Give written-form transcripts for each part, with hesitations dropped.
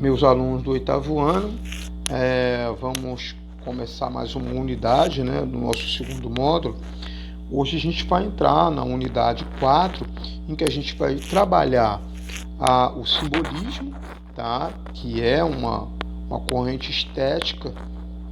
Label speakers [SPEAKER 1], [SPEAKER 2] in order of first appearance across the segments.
[SPEAKER 1] Meus alunos do oitavo ano, vamos começar mais uma unidade, né, do nosso segundo módulo. Hoje a gente vai entrar na unidade 4, em que a gente vai trabalhar o simbolismo, tá, que é uma corrente estética,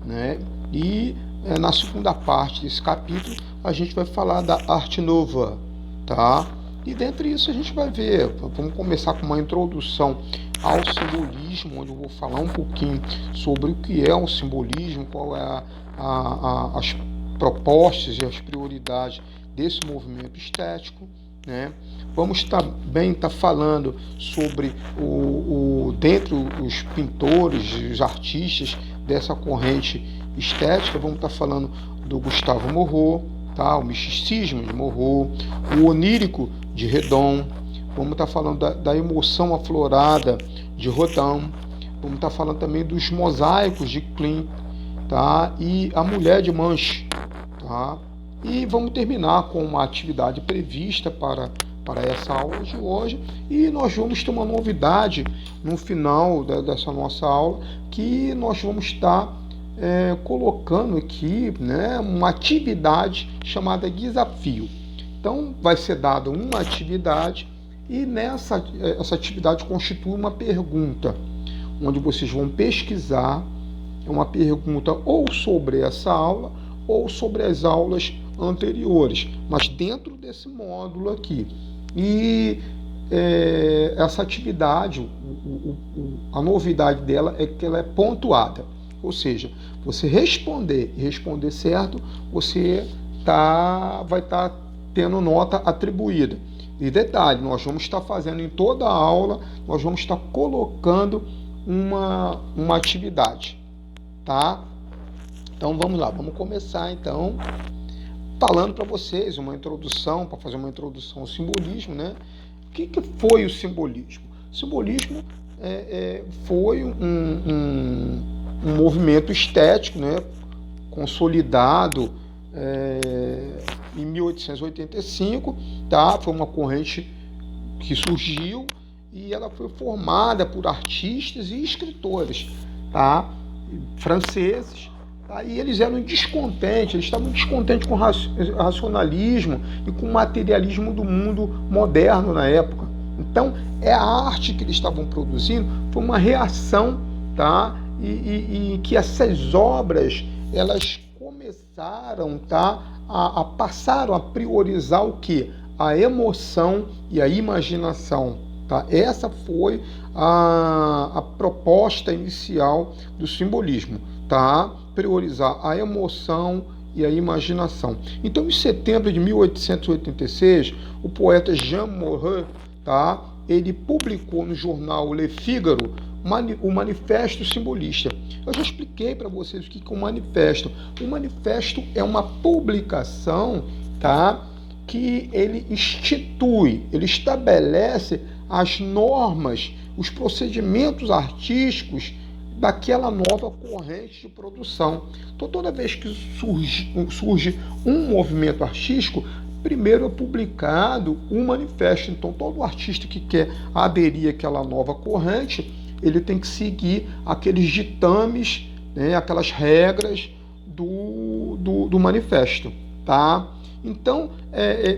[SPEAKER 1] né, e na segunda parte desse capítulo a gente vai falar da arte nova, tá? E dentre isso a gente vai ver, vamos começar com uma introdução ao simbolismo, onde eu vou falar um pouquinho sobre o que é o simbolismo, qual é as propostas e as prioridades desse movimento estético, né? Vamos também estar falando sobre dentre os pintores, os artistas dessa corrente estética. Vamos estar falando do Gustave Moreau, tá? O misticismo de Moreau, o onírico de Redon. Vamos estar falando da emoção aflorada de Rodin. Vamos estar falando também dos mosaicos de Klimt, tá? E a mulher de Manche, tá? E vamos terminar com uma atividade prevista para essa aula de hoje. E nós vamos ter uma novidade no final dessa nossa aula, que nós vamos estar colocando aqui, né, uma atividade chamada desafio. Então, vai ser dada uma atividade e essa atividade constitui uma pergunta, onde vocês vão pesquisar uma pergunta ou sobre essa aula ou sobre as aulas anteriores, mas dentro desse módulo aqui. E essa atividade, a novidade dela é que ela é pontuada, ou seja, você responder e responder certo, você vai estar tendo nota atribuída. E detalhe, nós vamos estar fazendo em toda a aula, nós vamos estar colocando uma atividade, tá? Então vamos lá, vamos começar então falando para vocês uma introdução, para fazer uma introdução ao simbolismo, né? O que foi o simbolismo? O simbolismo foi um movimento estético, né, consolidado em 1885, tá? Foi uma corrente que surgiu e ela foi formada por artistas e escritores, tá? Franceses, tá? E eles eram descontentes, eles estavam descontentes com o racionalismo e com o materialismo do mundo moderno na época. Então, a arte que eles estavam produzindo foi uma reação, tá? E que essas obras, elas começaram, tá, passaram a priorizar o quê? A emoção e a imaginação, tá? Essa foi a proposta inicial do simbolismo, tá? Priorizar a emoção e a imaginação. Então, em setembro de 1886, o poeta Jean Moreau, tá, ele publicou no jornal Le Figaro o Manifesto Simbolista. Eu já expliquei para vocês o que é um manifesto. O manifesto é uma publicação, tá, que ele institui, ele estabelece as normas, os procedimentos artísticos daquela nova corrente de produção. Então, toda vez que surge um movimento artístico, primeiro é publicado um manifesto. Então, todo artista que quer aderir àquela nova corrente, ele tem que seguir aqueles ditames, né, aquelas regras do manifesto, tá? Então,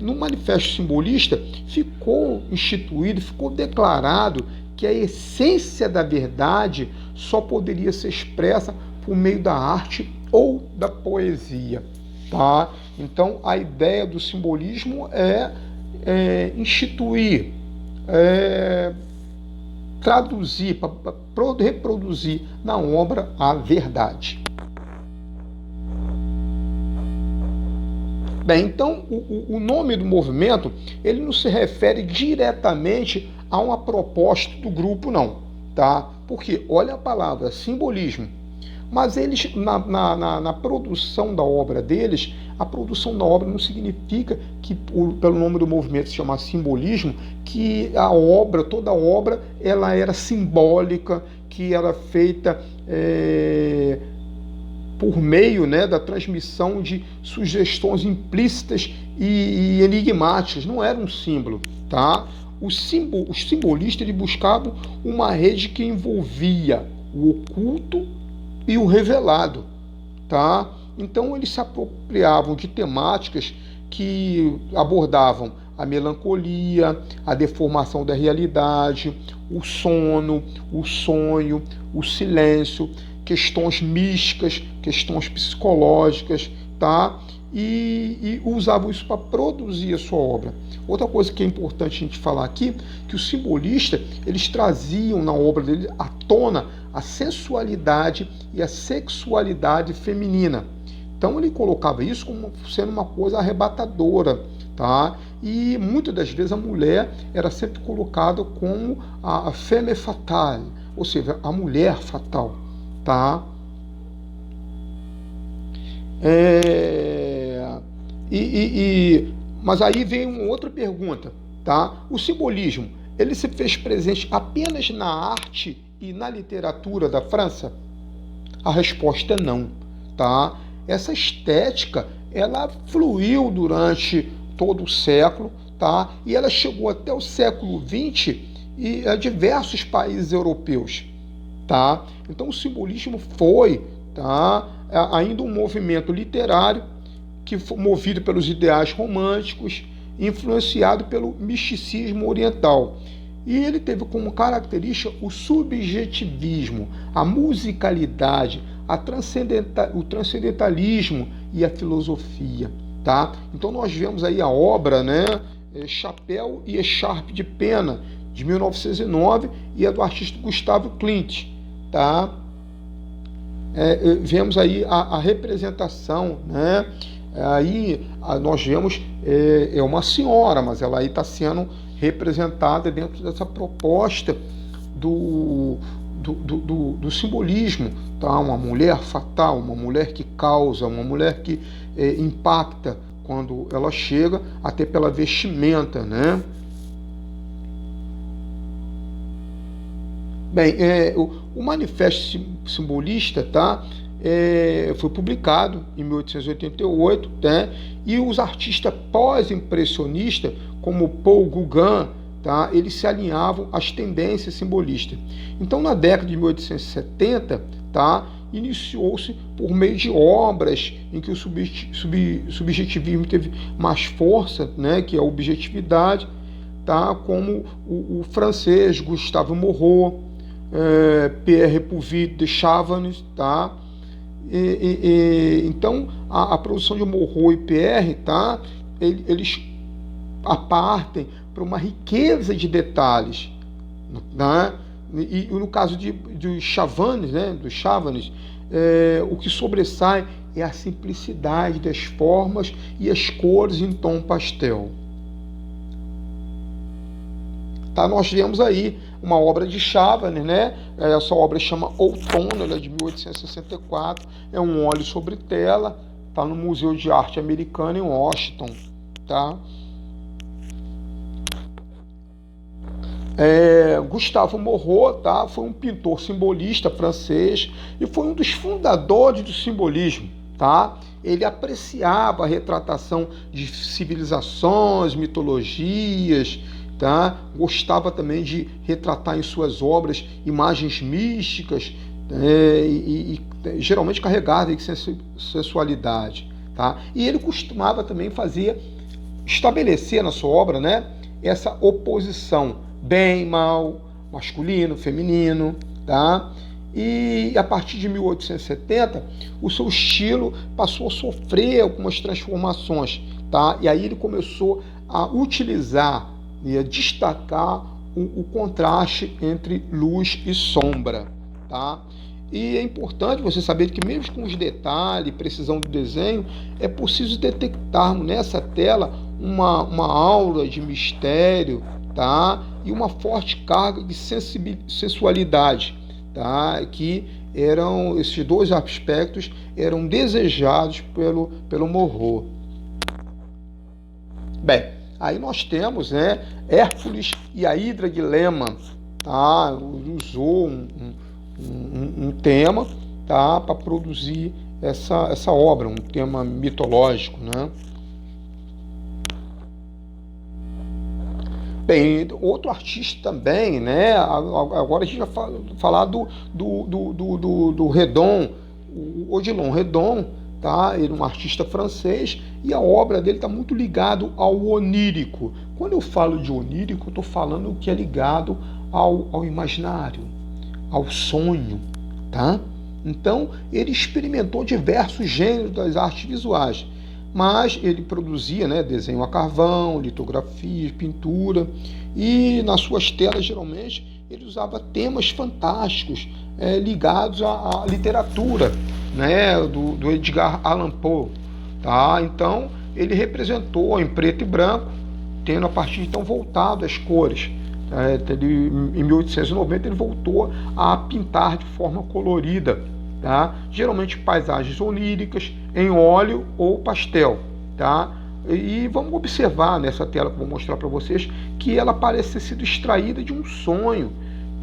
[SPEAKER 1] no Manifesto Simbolista, ficou instituído, ficou declarado que a essência da verdade só poderia ser expressa por meio da arte ou da poesia, tá? Então, a ideia do simbolismo é instituir, traduzir, para reproduzir na obra a verdade. Bem, então o nome do movimento, ele não se refere diretamente a uma proposta do grupo, não, tá? Porque olha a palavra simbolismo, mas eles na produção da obra deles, a produção da obra não significa que pelo nome do movimento se chama simbolismo, que toda a obra, ela era simbólica, que era feita por meio, né, da transmissão de sugestões implícitas e enigmáticas. Não era um símbolo, tá? os simbolistas eles buscavam uma rede que envolvia o oculto e o revelado, tá? Então eles se apropriavam de temáticas que abordavam a melancolia, a deformação da realidade, o sono, o sonho, o silêncio, questões místicas, questões psicológicas, tá? E usavam isso para produzir a sua obra. Outra coisa que é importante a gente falar aqui, que os simbolistas, eles traziam na obra dele à tona a sensualidade e a sexualidade feminina. Então ele colocava isso como sendo uma coisa arrebatadora, tá? E muitas das vezes a mulher era sempre colocada como a femme fatale, ou seja, a mulher fatal, tá? Mas aí vem uma outra pergunta, tá? O simbolismo, ele se fez presente apenas na arte e na literatura da França? A resposta é não, tá? Essa estética, ela fluiu durante todo o século, tá? E ela chegou até o século XX e a diversos países europeus, tá? Então o simbolismo foi, tá, ainda um movimento literário que foi movido pelos ideais românticos, influenciado pelo misticismo oriental. E ele teve como característica o subjetivismo, a musicalidade, o transcendentalismo e a filosofia, tá? Então nós vemos aí a obra, né, Chapéu e Echarpe de Pena, de 1909, e a do artista Gustavo Klimt, tá? Vemos aí a representação, né? Aí nós vemos uma senhora, mas ela aí está sendo representada dentro dessa proposta do simbolismo, tá? Uma mulher fatal, uma mulher que causa, uma mulher que impacta quando ela chega, até pela vestimenta, né? Bem, o Manifesto Simbolista, tá? Foi publicado em 1888, né? E os artistas pós-impressionistas, como Paul Gauguin, tá? Eles se alinhavam às tendências simbolistas. Então, na década de 1870, tá? Iniciou-se por meio de obras em que o subjetivismo teve mais força, né? Que é a objetividade, tá? Como o francês Gustave Moreau, Pierre Puvis de Chavannes, tá? Então a produção de Moreau e Pierre, tá? Eles partem para uma riqueza de detalhes, né? E no caso de Chavannes, né? Do Chavannes, o que sobressai é a simplicidade das formas e as cores em tom pastel. Tá, nós vemos aí uma obra de Chavannes, né? Essa obra chama Outono, ela é de 1864, é um óleo sobre tela, está no Museu de Arte Americana em Washington, tá? Gustave Moreau, tá? Foi um pintor simbolista francês e foi um dos fundadores do simbolismo, tá? Ele apreciava a retratação de civilizações, mitologias, tá? Gostava também de retratar em suas obras imagens místicas, e geralmente carregadas de sensualidade, tá? E ele costumava também estabelecer na sua obra, né, essa oposição bem, mal, masculino, feminino, tá? E a partir de 1870, o seu estilo passou a sofrer algumas transformações, tá? E aí ele começou a utilizar e a destacar o contraste entre luz e sombra, tá? E é importante você saber que mesmo com os detalhes e precisão do desenho, é possível detectarmos nessa tela uma aura de mistério, tá? E uma forte carga de sensualidade, tá? Que esses dois aspectos eram desejados pelo Moreau. Bem, aí nós temos, né, Hércules e a Hidra de Lehmann, tá? Usou um tema, tá, para produzir essa obra, um tema mitológico, né? Bem, outro artista também, né? Agora a gente vai falar do Redon, o Odilon Redon, tá? Ele é um artista francês e a obra dele está muito ligado ao onírico. Quando eu falo de onírico, eu estou falando que é ligado ao imaginário, ao sonho, tá? Então, ele experimentou diversos gêneros das artes visuais, mas ele produzia, né, desenho a carvão, litografia, pintura, e nas suas telas, geralmente, ele usava temas fantásticos ligados à literatura, né, do Edgar Allan Poe. Tá? Então, ele representou em preto e branco, tendo a partir de então voltado às cores. Em 1890 ele voltou a pintar de forma colorida, tá? Geralmente paisagens oníricas em óleo ou pastel, tá? E vamos observar nessa tela que eu vou mostrar para vocês que ela parece ter sido extraída de um sonho,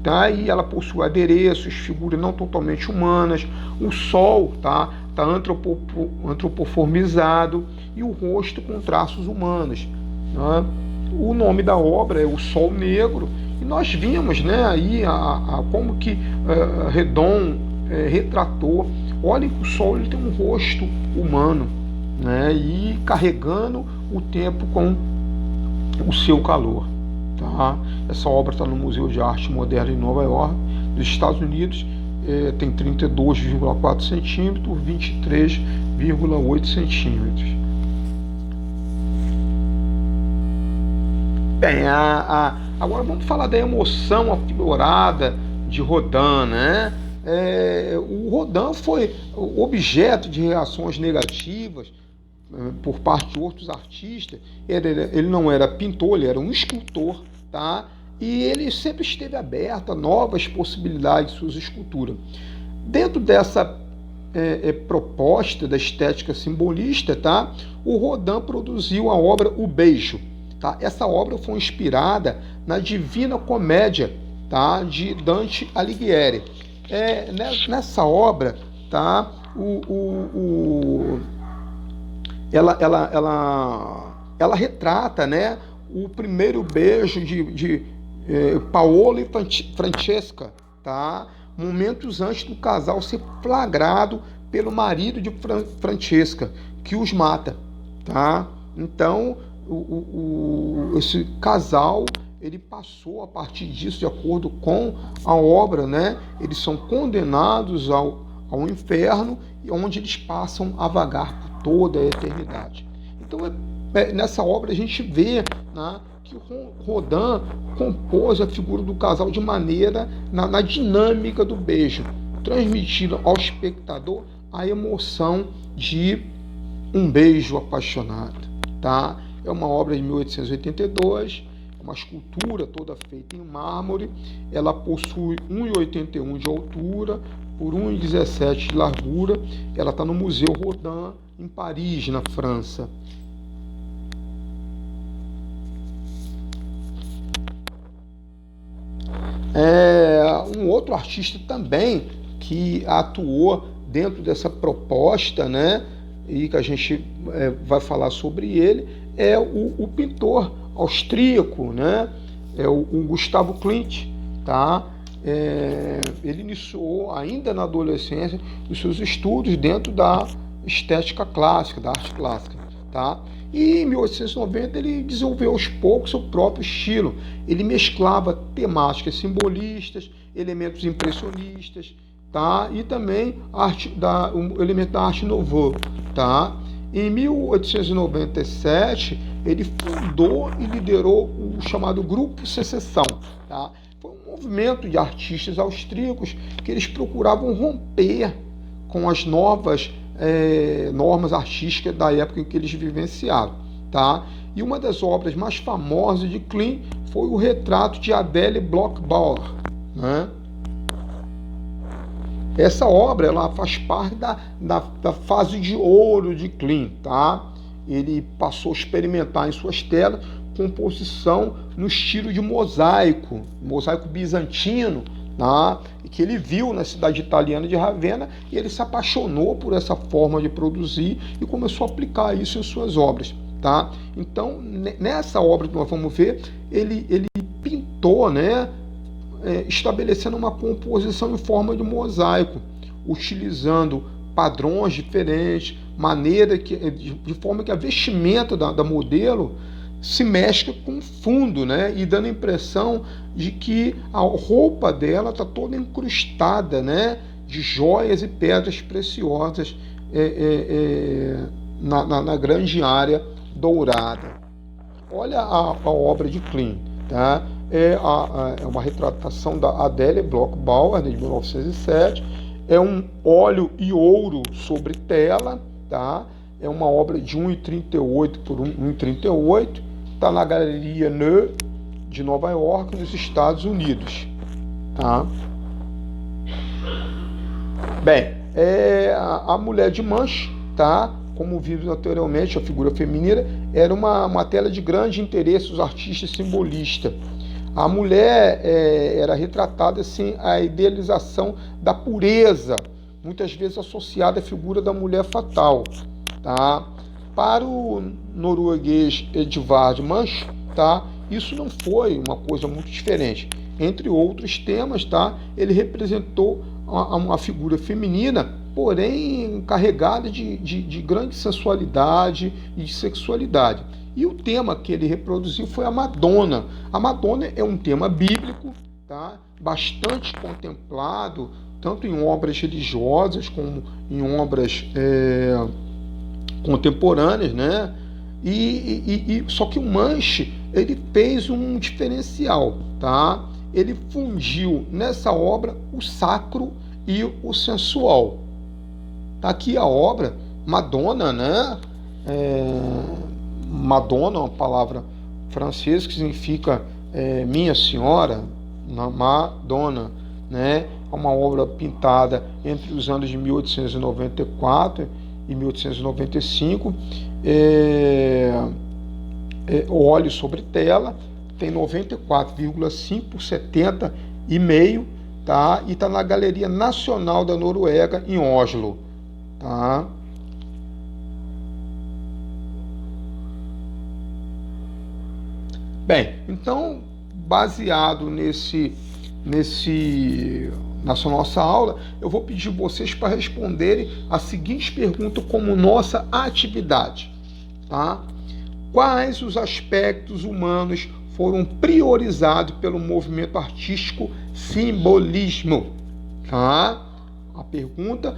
[SPEAKER 1] tá? E ela possui adereços, figuras não totalmente humanas, o sol tá antropoformizado e o rosto com traços humanos, tá? O nome da obra é O Sol Negro, e nós vimos, né, aí como que Redon retratou. Olhem que o Sol ele tem um rosto humano, né, e carregando o tempo com o seu calor. Tá? Essa obra está no Museu de Arte Moderna em Nova York, dos Estados Unidos. Tem 32,4 centímetros, 23,8 centímetros. Bem, agora vamos falar da emoção aflorada de Rodin, né? O Rodin foi objeto de reações negativas por parte de outros artistas. Ele não era pintor, ele era um escultor, tá? E ele sempre esteve aberto a novas possibilidades de suas esculturas. Dentro dessa proposta da estética simbolista, tá? O Rodin produziu a obra O Beijo. Tá? Essa obra foi inspirada na Divina Comédia, tá? De Dante Alighieri. Nessa obra, tá? Ela retrata, né, o primeiro beijo de Paolo e Francesca, tá? Momentos antes do casal ser flagrado pelo marido de Francesca, que os mata. Tá? Então, esse casal ele passou a partir disso, de acordo com a obra, né? Eles são condenados ao inferno, onde eles passam a vagar por toda a eternidade. Então, nessa obra a gente vê, né, que o Rodin compôs a figura do casal de maneira na dinâmica do beijo, transmitindo ao espectador a emoção de um beijo apaixonado. Tá? É uma obra de 1882, uma escultura toda feita em mármore. Ela possui 1,81 de altura por 1,17 de largura. Ela está no Museu Rodin, em Paris, na França. Um outro artista também que atuou dentro dessa proposta, né, e que a gente vai falar sobre ele, é o pintor austríaco, né, o Gustavo Klimt, tá? Ele iniciou ainda na adolescência os seus estudos dentro da estética clássica, da arte clássica, tá? E em 1890 ele desenvolveu aos poucos seu próprio estilo. Ele mesclava temáticas simbolistas, elementos impressionistas, tá? E também um elemento da arte nouveau, tá? Em 1897 ele fundou e liderou o chamado Grupo Secessão, tá? Foi um movimento de artistas austríacos que eles procuravam romper com as novas normas artísticas da época em que eles vivenciaram, tá? E uma das obras mais famosas de Klimt foi o retrato de Adele Bloch-Bauer, né? Essa obra ela faz parte da fase de ouro de Klimt, tá? Ele passou a experimentar em suas telas composição no estilo de mosaico bizantino, tá? Que ele viu na cidade italiana de Ravenna, e ele se apaixonou por essa forma de produzir e começou a aplicar isso em suas obras, tá? Então, nessa obra que nós vamos ver, ele pintou, né, estabelecendo uma composição em forma de mosaico, utilizando padrões diferentes, de forma que a vestimenta da modelo se mescla com o fundo, né, e dando a impressão de que a roupa dela está toda incrustada, né, de joias e pedras preciosas na grande área dourada. Olha a obra de Klimt, tá? É uma retratação da Adele Bloch-Bauer, de 1907. É um óleo e ouro sobre tela, tá? É uma obra de 1,38 por 1,38. Está na Galeria Neu de Nova York, nos Estados Unidos, tá? Bem, a mulher de Manche, tá? Como vimos anteriormente, a figura feminina era uma tela de grande interesse dos artistas simbolistas. A mulher era retratada assim, a idealização da pureza, muitas vezes associada à figura da mulher fatal, tá? Para o norueguês Edvard Munch, tá? Isso não foi uma coisa muito diferente. Entre outros temas, tá? Ele representou uma figura feminina, porém carregada de grande sensualidade e de sexualidade. E o tema que ele reproduziu foi a Madonna. A Madonna é um tema bíblico, tá? Bastante contemplado, tanto em obras religiosas como em obras contemporâneas, né? Só que o Munch, ele fez um diferencial, tá? Ele fundiu nessa obra o sacro e o sensual. Tá aqui a obra Madonna, né? Madonna é uma palavra francesa que significa minha senhora, Madonna, né? É uma obra pintada entre os anos de 1894 e 1895, óleo sobre tela, tem 94,5 por 70,5, tá? E está na Galeria Nacional da Noruega, em Oslo, tá? Bem, então, baseado nessa nossa aula, eu vou pedir vocês para responderem a seguinte pergunta como nossa atividade, tá? Quais os aspectos humanos foram priorizados pelo movimento artístico simbolismo? Tá? A pergunta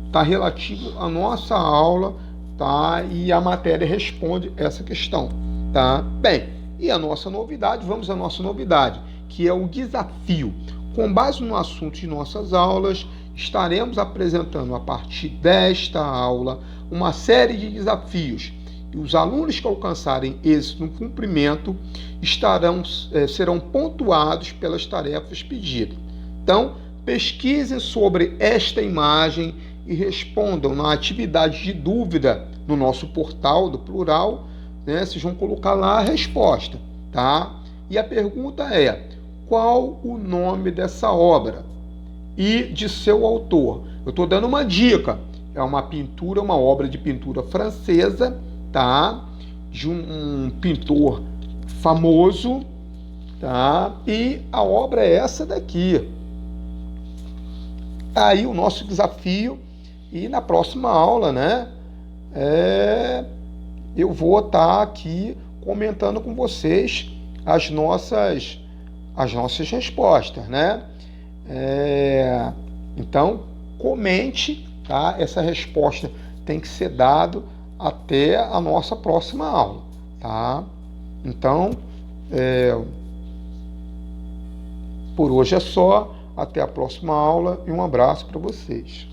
[SPEAKER 1] está relativa à nossa aula, tá? E a matéria responde essa questão, tá? Bem, e a nossa novidade, vamos à nossa novidade, que é o desafio. Com base no assunto de nossas aulas, estaremos apresentando a partir desta aula uma série de desafios. E os alunos que alcançarem êxito no cumprimento serão pontuados pelas tarefas pedidas. Então, pesquisem sobre esta imagem e respondam na atividade de dúvida no nosso portal do Plural, né? Vocês vão colocar lá a resposta, tá? E a pergunta é: qual o nome dessa obra e de seu autor? Eu estou dando uma dica. É uma pintura, uma obra de pintura francesa, tá? De um pintor famoso, tá? E a obra é essa daqui. Aí o nosso desafio, e na próxima aula, né? Eu vou estar aqui comentando com vocês as nossas respostas, né? Então, comente, tá? Essa resposta tem que ser dada até a nossa próxima aula, tá? Então, por hoje é só. Até a próxima aula e um abraço para vocês.